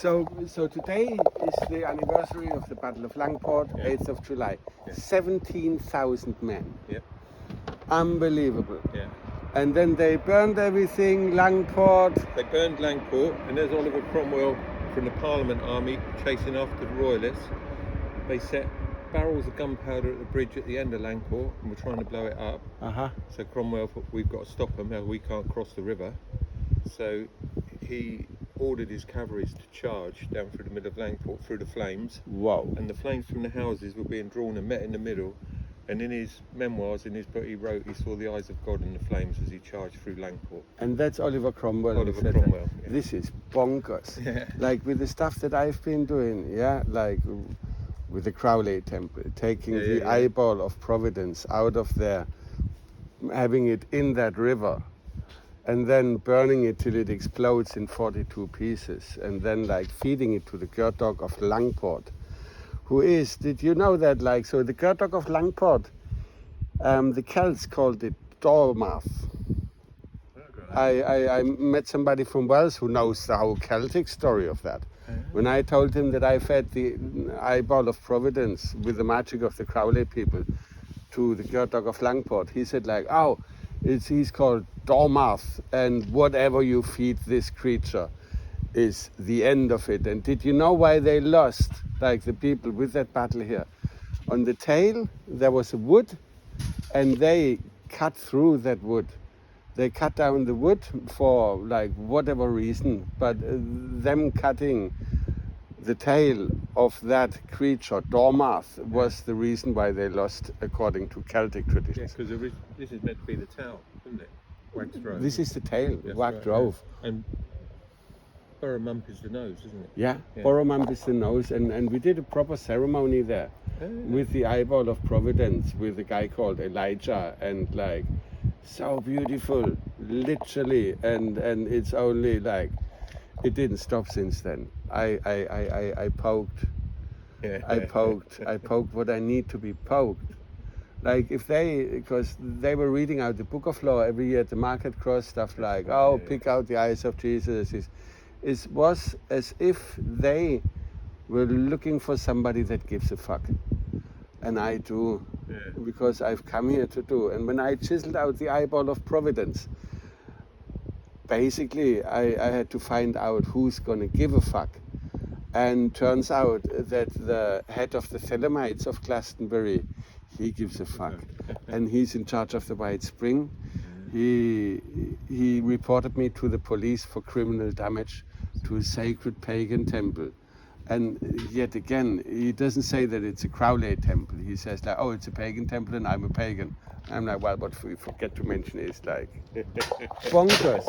So today is the anniversary of the Battle of Langport, 8th of July. 17,000 men. Yep. Unbelievable. Yeah. And then they burned everything, Langport. They burned Langport, and there's Oliver Cromwell from the Parliament Army chasing after the Royalists. They set barrels of gunpowder at the bridge at the end of Langport and were trying to blow it up. So Cromwell thought, we've got to stop them, now we can't cross the river. So he ordered his cavalry to charge down through the middle of Langport through the flames. Wow. And the flames from the houses were being drawn and met in the middle. And in his memoirs, in his book, he wrote he saw the eyes of God in the flames as he charged through Langport. And that's Oliver Cromwell. Oliver Cromwell. Yeah. This is bonkers. Yeah. Like with the stuff that I've been doing, like with the Crowley Temple, taking the eyeball of Providence out of there, having it in that river, and then burning it till it explodes in 42 pieces, and then like feeding it to the Girt Dog of Langport. Did you know that, so the Girt Dog of Langport, the Celts called it Dormouse. I met somebody from Wales who knows the whole Celtic story of that. When I told him that I fed the eyeball of Providence with the magic of the Crowley people to the Girt Dog of Langport, he said he's called Dormouse, and whatever you feed this creature is the end of it. And did you know why they lost, the people with that battle here? On the tail there was a wood, and they cut through that wood. They cut down the wood for whatever reason, but them cutting the tail of that creature, Dormouse, was the reason why they lost, according to Celtic traditions. Yeah, because this is meant to be the tail, isn't it? Wax drove. This is the tail, Wax right, drove. Yeah. And Boromump is the nose, isn't it? Yeah. Boromump is the nose, and we did a proper ceremony there with the eyeball of Providence, with a guy called Elijah, and so beautiful, literally, and it's only it didn't stop since then. I poked what I need to be poked. Because they were reading out the Book of Law every year at the Market Cross, stuff pick out the eyes of Jesus. It was as if they were looking for somebody that gives a fuck. And I do, because I've come here to do. And when I chiseled out the eyeball of Providence, basically I had to find out who's going to give a fuck. And turns out that the head of the Thelemites of Glastonbury, he gives a fuck. And he's in charge of the White Spring. He reported me to the police for criminal damage to a sacred pagan temple. And yet again, he doesn't say that it's a Crowley temple. He says it's a pagan temple and I'm a pagan. I'm what we forget to mention is bonkers.